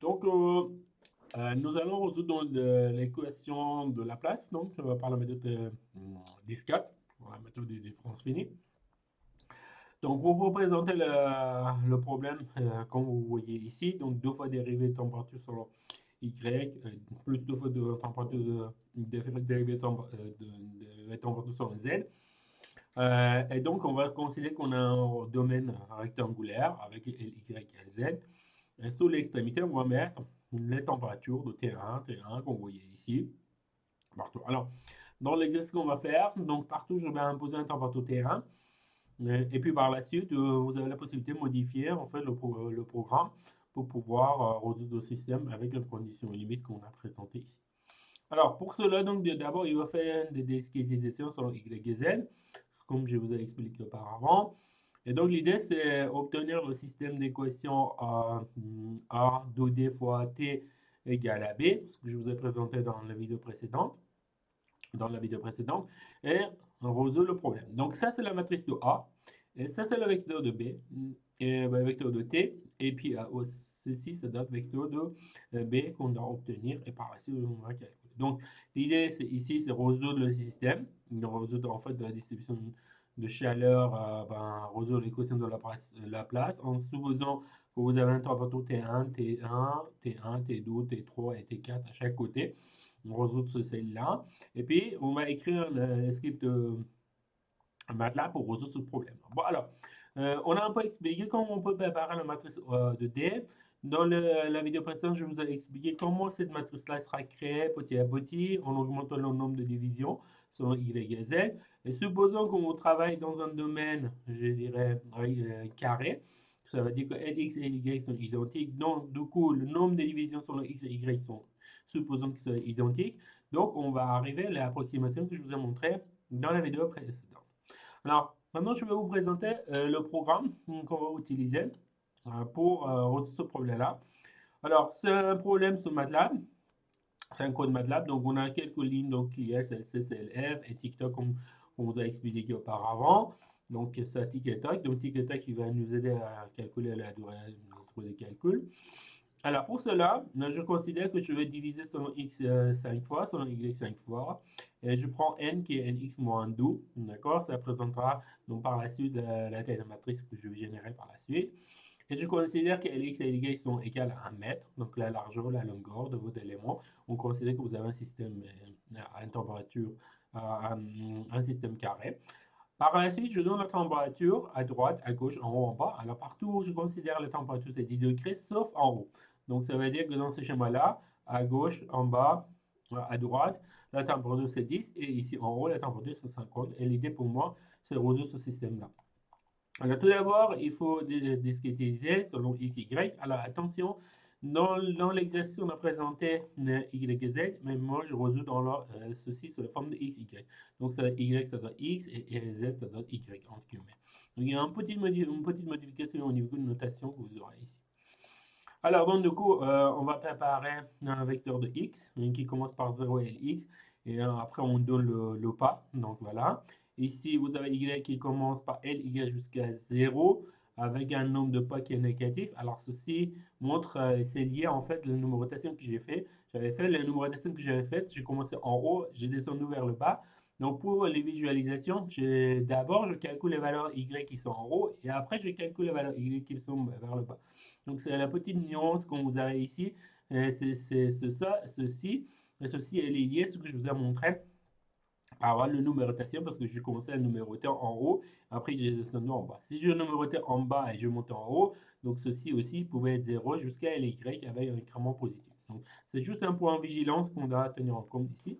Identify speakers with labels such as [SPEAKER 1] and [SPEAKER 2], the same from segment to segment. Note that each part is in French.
[SPEAKER 1] Donc, nous allons résoudre l'équation de Laplace donc, par la méthode DISCAT, la méthode de différence finie. Donc, pour vous présenter le problème, comme vous voyez ici, donc deux fois dérivée de température sur Y, plus deux fois de température dérivée de température sur Z. Et donc, on va considérer qu'on a un domaine rectangulaire avec L, Y, L, Z. Et sous l'extrémité, on va mettre les températures de T1, T1 qu'on voyait ici, partout. Alors, dans l'exercice qu'on va faire, donc partout, je vais imposer une température T1. Et puis par la suite, vous avez la possibilité de modifier en fait le programme pour pouvoir résoudre le système avec les conditions limites qu'on a présentées ici. Alors, pour cela, donc d'abord, il va faire des discrétisations sur Y et Z, comme je vous ai expliqué auparavant. Et donc, l'idée, c'est obtenir le système d'équation A 2D fois T égale à B, ce que je vous ai présenté dans la vidéo précédente. Et on résout le problème. Donc, ça, c'est la matrice de A. Et ça, c'est le vecteur de B, et le vecteur de T. Et puis, ceci, c'est notre vecteur de B qu'on doit obtenir. Et par la suite, on va calculer. Donc, l'idée, c'est ici, c'est résoudre le système. Résoudre, en fait, de la distribution de chaleur, résoudre l'équation de Laplace en supposant que vous avez un température T1, T1, T1, T2, T3 et T4 à chaque côté. On résout celle-là. Et puis, on va écrire le script MATLAB pour résoudre ce problème. Bon, alors, on a un peu expliqué comment on peut préparer la matrice de D. Dans la vidéo précédente, je vous ai expliqué comment cette matrice-là sera créée petit à petit en augmentant le nombre de divisions selon Y et Z. Et supposons qu'on travaille dans un domaine, je dirais, carré, ça veut dire que Lx et Ly sont identiques. Donc, du coup, le nombre de divisions selon X et Y sont, supposons qu'ils sont identiques. Donc, on va arriver à l'approximation que je vous ai montrée dans la vidéo précédente. Alors, maintenant, je vais vous présenter le programme qu'on va utiliser pour résoudre ce problème-là. Alors, c'est un problème sur MATLAB. C'est un code MATLAB. Donc, on a quelques lignes, donc clear, CLC, CLF et TikTok, comme on vous a expliqué auparavant. Donc, ça, tic et tac. Donc, tic et tac, il va nous aider à calculer la durée de calcul. Alors, pour cela, je considère que je vais diviser selon x 5 fois, selon y 5 fois. Et je prends n qui est nx moins 2. D'accord? Ça représentera donc par la suite la taille de matrice que je vais générer par la suite. Et je considère que Lx et Ly sont égales à 1 mètre. Donc la largeur, la longueur de votre élément. On considère que vous avez un système à une température, un système carré. Par la suite, je donne la température à droite, à gauche, en haut, en bas. Alors partout où je considère la température, c'est 10 degrés, sauf en haut. Donc ça veut dire que dans ce schéma-là, à gauche, en bas, à droite, la température c'est 10 et ici en haut, la température c'est 50. Et l'idée pour moi, c'est de résoudre ce système-là. Alors tout d'abord, il faut discrétiser selon x, y. Alors attention, dans l'exercice, on a présenté y et z, mais moi je résous dans ceci sous la forme de x, y. Donc ça, y ça doit x et z ça doit y entre guillemets. Donc il y a une petite modification au niveau de notation que vous aurez ici. Alors donc du coup, on va préparer un vecteur de x qui commence par 0 et lx. Et après on donne le pas, donc voilà. Ici, vous avez y qui commence par ly jusqu'à 0 avec un nombre de pas qui est négatif. Alors, ceci montre, c'est lié en fait à la numérotation que j'ai fait. J'avais fait la numérotation que j'avais faite, j'ai commencé en haut, j'ai descendu vers le bas. Donc, pour les visualisations, d'abord, je calcule les valeurs y qui sont en haut et après, je calcule les valeurs y qui sont vers le bas. Donc, c'est la petite nuance qu'on vous avez ici. C'est ceci. Et ceci est lié à ce que je vous ai montré par la numérotation parce que je commençais à numéroter en haut, après j'ai descendu en bas. Si je numérotais en bas et je montais en haut, donc ceci aussi pouvait être 0 jusqu'à Ly avec un incrément positif. Donc c'est juste un point de vigilance qu'on doit tenir en compte ici.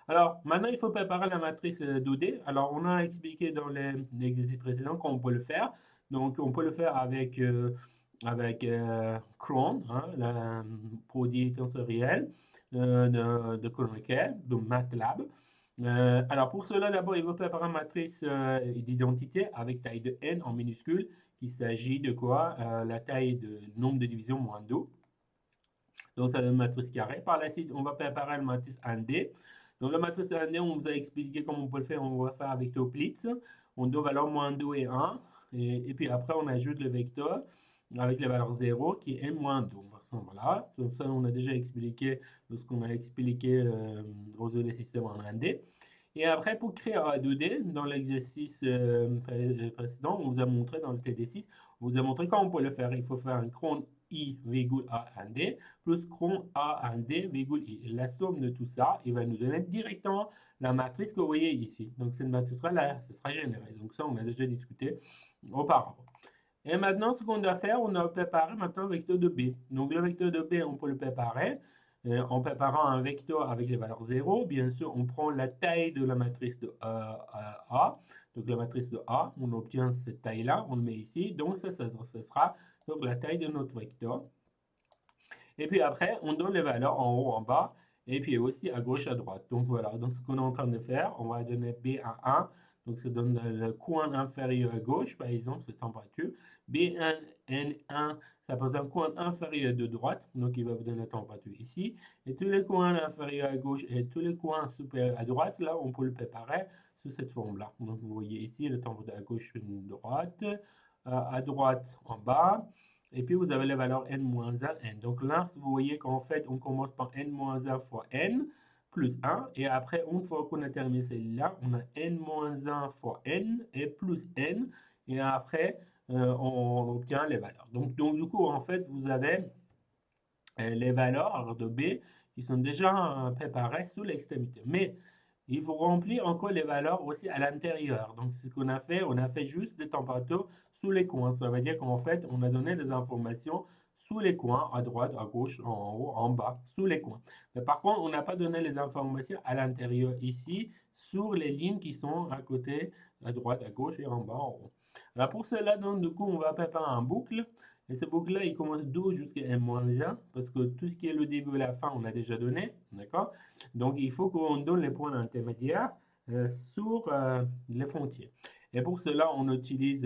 [SPEAKER 1] Alors maintenant il faut préparer la matrice 2D. Alors on a expliqué dans l'exercice précédent qu'on peut le faire. Donc on peut le faire avec Cron, hein, le produit tensoriel de Kronecker, de MATLAB. Alors pour cela, d'abord, il va préparer une matrice d'identité avec taille de n en minuscule, qu'il s'agit de quoi? La taille de nombre de divisions moins 2. Donc c'est une matrice carrée. Par la suite, on va préparer une matrice 1D. Donc la matrice 1D, on vous a expliqué comment on peut le faire. On va faire avec Toplitz. On doit valeur moins 2 et 1. Et puis après, on ajoute le vecteur avec les valeurs 0 qui est n moins 2. voilà, ça on a déjà expliqué lorsqu'on a expliqué résoudre les systèmes en 1D. Et après, pour créer un 2D, dans l'exercice précédent, on vous a montré dans le TD6, on vous a montré comment on peut le faire. Il faut faire un cron I virgule A1D plus cron A1D virgule I. Et la somme de tout ça, il va nous donner directement la matrice que vous voyez ici. Donc cette matrice-là, ce sera générée. Donc ça, on a déjà discuté auparavant. Et maintenant, ce qu'on doit faire, on a préparé maintenant le vecteur de B. Donc le vecteur de B, on peut le préparer en préparant un vecteur avec les valeurs 0. Bien sûr, on prend la taille de la matrice de A. Donc la matrice de A, on obtient cette taille-là, on le met ici. Donc ça sera donc, la taille de notre vecteur. Et puis après, on donne les valeurs en haut, en bas, et puis aussi à gauche, à droite. Donc voilà, donc ce qu'on est en train de faire, on va donner B à 1. Donc ça donne le coin inférieur à gauche, par exemple, cette température. B1, N1, ça pose un coin inférieur de droite, donc il va vous donner la température ici. Et tous les coins inférieurs à gauche et tous les coins supérieurs à droite, là, on peut le préparer sous cette forme-là. Donc vous voyez ici, la température à gauche, droite, à droite, en bas. Et puis, vous avez les valeurs n-1, n. Donc là, vous voyez qu'en fait, on commence par n-1 fois n plus 1. Et après, une fois qu'on a terminé celle-là, on a n-1 fois n et plus n. Et après, on obtient les valeurs. Donc, du coup, en fait, vous avez les valeurs de B qui sont déjà préparées sous l'extrémité. Mais il faut remplir encore les valeurs aussi à l'intérieur. Donc, ce qu'on a fait, on a fait juste des températures sous les coins. Ça veut dire qu'en fait, on a donné des informations sous les coins, à droite, à gauche, en haut, en bas, sous les coins. Mais par contre, on n'a pas donné les informations à l'intérieur ici, sur les lignes qui sont à côté, à droite, à gauche et en bas, en haut. Alors pour cela, donc, du coup, on va préparer un boucle. Et ce boucle-là, il commence d'où jusqu'à m-1, parce que tout ce qui est le début et la fin, on a déjà donné, d'accord? Donc, il faut qu'on donne les points intermédiaires sur les frontières. Et pour cela, on utilise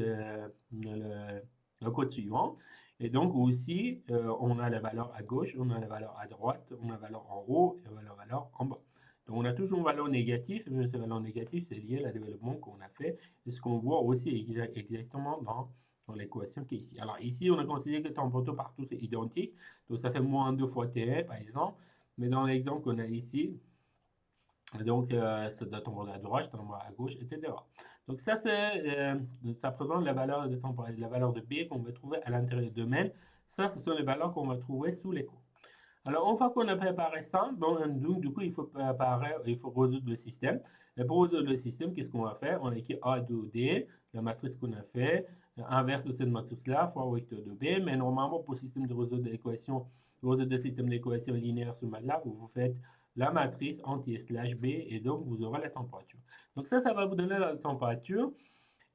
[SPEAKER 1] le code suivant. Et donc aussi, on a les valeurs à gauche, on a les valeurs à droite, on a les valeurs en haut et on a les valeurs en bas. Donc, on a toujours une valeur négative, mais cette valeur négative, c'est lié à développement qu'on a fait et ce qu'on voit aussi exactement dans l'équation qui est ici. Alors ici, on a considéré que le température partout, c'est identique. Donc, ça fait moins 2 fois T1, par exemple. Mais dans l'exemple qu'on a ici, donc, ça doit tomber à droite, ça tombe à gauche, etc. Donc, ça, ça présente la valeur de température, la valeur de B qu'on va trouver à l'intérieur du domaine. Ça, ce sont les valeurs qu'on va trouver sous les cours. Alors, une fois qu'on a préparé ça, bon, donc, du coup, il faut résoudre le système. Et pour résoudre le système, qu'est-ce qu'on va faire? On a écrit A, 2, D, la matrice qu'on a fait, inverse de cette matrice-là, fois vecteur de B. Mais normalement, pour le système de résoudre d'équations, résoudre le système d'équations linéaires sur MATLAB, vous faites la matrice anti-slash B et donc vous aurez la température. Donc ça va vous donner la température.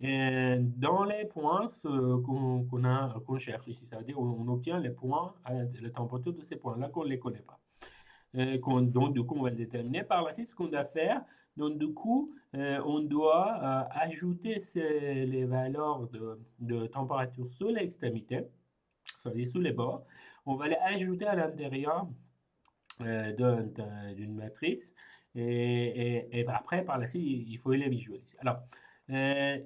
[SPEAKER 1] Et dans les points qu'on cherche ici, c'est-à-dire on obtient les points, la température de ces points-là qu'on ne les connaît pas. Donc, du coup, on va le déterminer. Par la suite, ce qu'on doit faire, donc, du coup, on doit ajouter les valeurs de température sur l'extrémité, c'est-à-dire sous les bords. On va les ajouter à l'intérieur d'une matrice. Et après, par la suite, il faut les visualiser. Alors,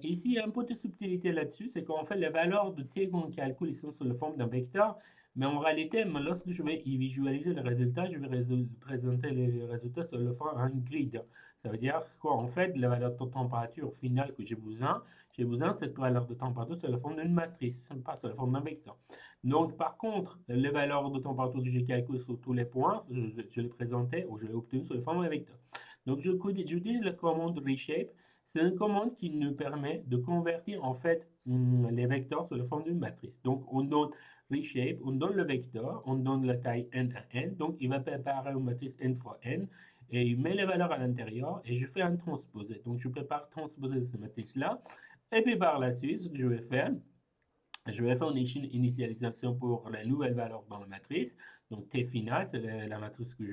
[SPEAKER 1] ici, il y a un peu de subtilité là-dessus, c'est qu'en fait, les valeurs de t qu'on calcule, ils sont sous la forme d'un vecteur, mais en réalité, lorsque je vais y visualiser les résultats, je vais présenter les résultats sous la forme d'un grid. Ça veut dire quoi? En fait, la valeur de température finale que j'ai besoin de cette valeur de température sous la forme d'une matrice, pas sous la forme d'un vecteur. Donc, par contre, les valeurs de température que j'ai calculées sur tous les points, je les présentais ou je les obtenues sous la forme d'un vecteur. Donc, j'utilise la commande reshape. C'est une commande qui nous permet de convertir en fait les vecteurs sous la forme d'une matrice. Donc, on donne reshape, on donne le vecteur, on donne la taille n à n. Donc, il va préparer une matrice n fois n et il met les valeurs à l'intérieur et je fais un transposé. Donc, je prépare transposer cette matrice-là. Et puis, par la suite, ce que je vais faire une initialisation pour la nouvelle valeur dans la matrice. Donc, T final, c'est la matrice que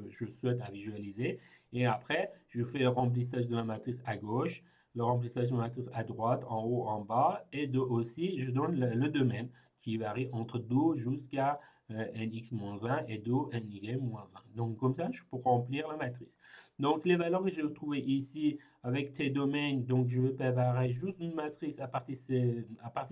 [SPEAKER 1] je souhaite à visualiser. Et après, je fais le remplissage de la matrice à gauche, le remplissage de la matrice à droite, en haut, en bas. Et aussi, je donne le domaine qui varie entre 2 jusqu'à Nx-1 et do Ny-1. Donc comme ça, je peux remplir la matrice. Donc les valeurs que j'ai retrouvées ici avec tes domaines, donc je vais préparer juste une matrice à partir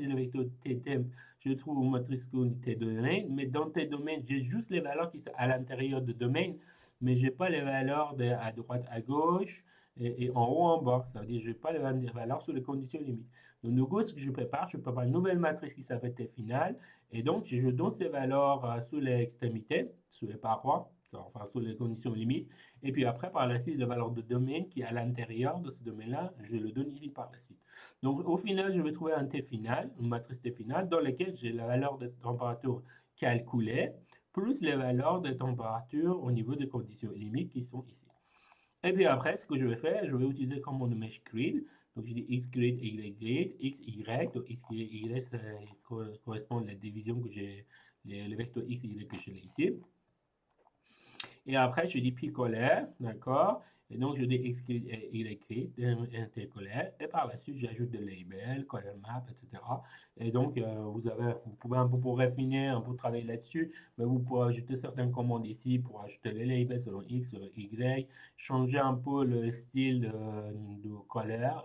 [SPEAKER 1] du vecteur t thème, je trouve une matrice qu'on dit tes domaines, mais dans tes domaines, j'ai juste les valeurs qui sont à l'intérieur de domaine, mais je n'ai pas les valeurs à droite, à gauche et en haut, en bas. Ça veut dire que je n'ai pas les valeurs sur les conditions limites. Donc, du coup, ce que je prépare une nouvelle matrice qui s'appelle T finale. Et donc, je donne ces valeurs sur les extrémités, sur les parois, enfin sur les conditions limites. Et puis après, par la suite, la valeur de domaine qui est à l'intérieur de ce domaine-là, je le donne ici par la suite. Donc, au final, je vais trouver un T final, une matrice T finale, dans laquelle j'ai la valeur de température calculée, plus les valeurs de température au niveau des conditions limites qui sont ici. Et puis après, ce que je vais faire, je vais utiliser comme mon mesh grid. Donc, je dis x grid, y grid, x, y. Donc, x, y, ça correspond à la division que j'ai, le vecteur x, y que j'ai ici. Et après, je dis pi colère, d'accord? Et donc, je dis x grid et y grid intercolaire. Et par la suite, j'ajoute des labels, color map, etc. Et donc, vous pouvez un peu pour raffiner, un peu travailler là-dessus, mais vous pouvez ajouter certaines commandes ici pour ajouter les labels selon x, selon y, changer un peu le style de colère,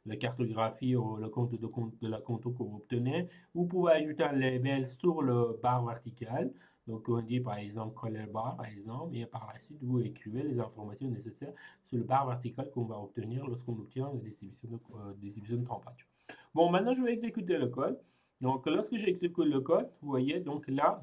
[SPEAKER 1] la cartographie ou le compte de la contour que vous obtenez. Vous pouvez ajouter un label sur le barre verticale. Donc, on dit par exemple color bar, par exemple, et par la suite, vous écrivez les informations nécessaires sur le barre vertical qu'on va obtenir lorsqu'on obtient la distribution de température. Bon, maintenant, je vais exécuter le code. Donc, lorsque j'exécute le code, vous voyez, donc là,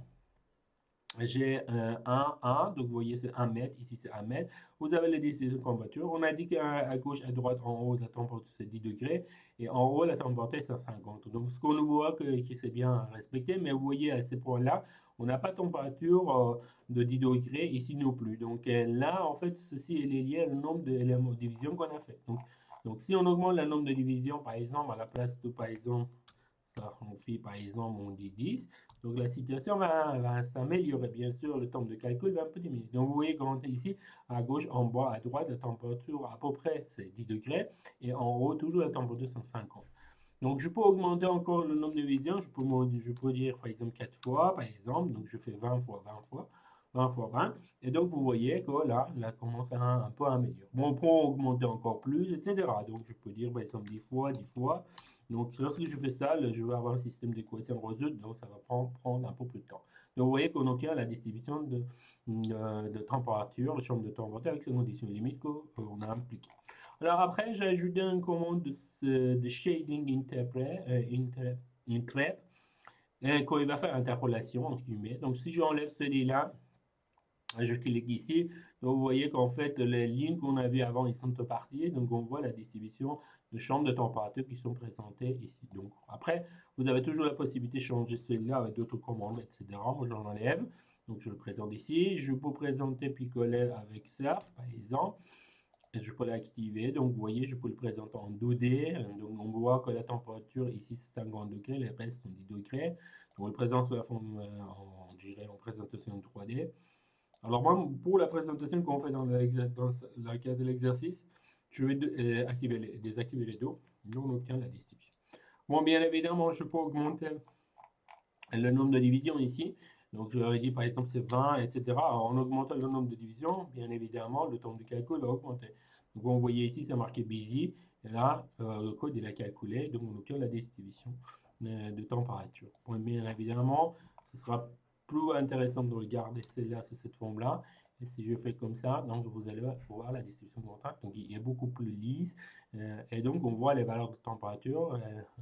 [SPEAKER 1] j'ai 1, donc vous voyez, c'est 1 mètre, ici c'est 1 mètre. Vous avez les distributions de température. On a dit qu'à gauche, à droite, en haut, la température c'est 10 degrés, et en haut, la température c'est 50. Donc, ce qu'on voit que c'est bien respecté, mais vous voyez, à ces points-là, on n'a pas de température de 10 degrés, ici non plus. Donc, là, en fait, ceci est lié au nombre d'éléments de division qu'on a fait. Donc, si on augmente le nombre de divisions, par exemple, à la place de, par exemple, ça, on fait, par exemple, on dit 10. Donc, la situation va s'améliorer. Bien sûr, le temps de calcul va un peu diminuer. Donc, vous voyez quand ici, à gauche, en bas, à droite, la température à peu près, c'est 10 degrés. Et en haut, toujours la température 150. Donc, je peux augmenter encore le nombre de divisions. Je peux dire, par exemple, 4 fois, par exemple. Donc, je fais 20 fois 20 fois. 20 fois 20. Et donc, vous voyez que là, commence à un peu améliorer. Bon, on peut augmenter encore plus, etc. Donc, je peux dire, par exemple, 10 fois, 10 fois. Donc, lorsque je fais ça, je vais avoir un système d'équation résoudre, donc ça va prendre un peu plus de temps. Donc, vous voyez qu'on obtient la distribution de température, le champ de température avec ces conditions limites qu'on a impliquées. Alors après, j'ai ajouté une commande de shading interpret, quand il va faire interpolation, entre guillemets. Donc, si j'enlève celui-là, je clique ici, donc vous voyez qu'en fait, les lignes qu'on avait avant, ils sont parties, donc on voit la distribution de chambres de température qui sont présentées ici. Donc après, vous avez toujours la possibilité de changer celui-là avec d'autres commandes, etc. Moi, je l'enlève, donc je le présente ici. Je peux présenter Picolet avec Surf, par exemple. Et je peux l'activer, donc vous voyez, je peux le présenter en 2D, donc on voit que la température ici c'est 50 degrés, les restes sont 10 degrés. On le présente sous la forme, en présentation 3D. Alors moi, pour la présentation qu'on fait dans le cadre de l'exercice, je vais désactiver les deux, donc on obtient la distribution. Bon, bien évidemment, je peux augmenter le nombre de divisions ici. Donc je leur ai dit par exemple c'est 20, etc. En augmentant le nombre de divisions, bien évidemment, le temps de calcul va augmenter. Donc vous voyez ici, c'est marqué busy. Et là, le code il a calculé, donc on obtient la distribution de température. Bon, bien évidemment, ce sera plus intéressant de regarder celle-là sous cette forme-là. Et si je fais comme ça, donc vous allez voir la distribution de contrainte. Donc il est beaucoup plus lisse. Et donc on voit les valeurs de température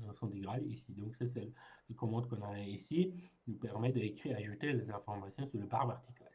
[SPEAKER 1] en centigrades ici. Donc c'est celle les commandes qu'on a ici nous permet d'écrire et ajouter les informations sur le barre vertical.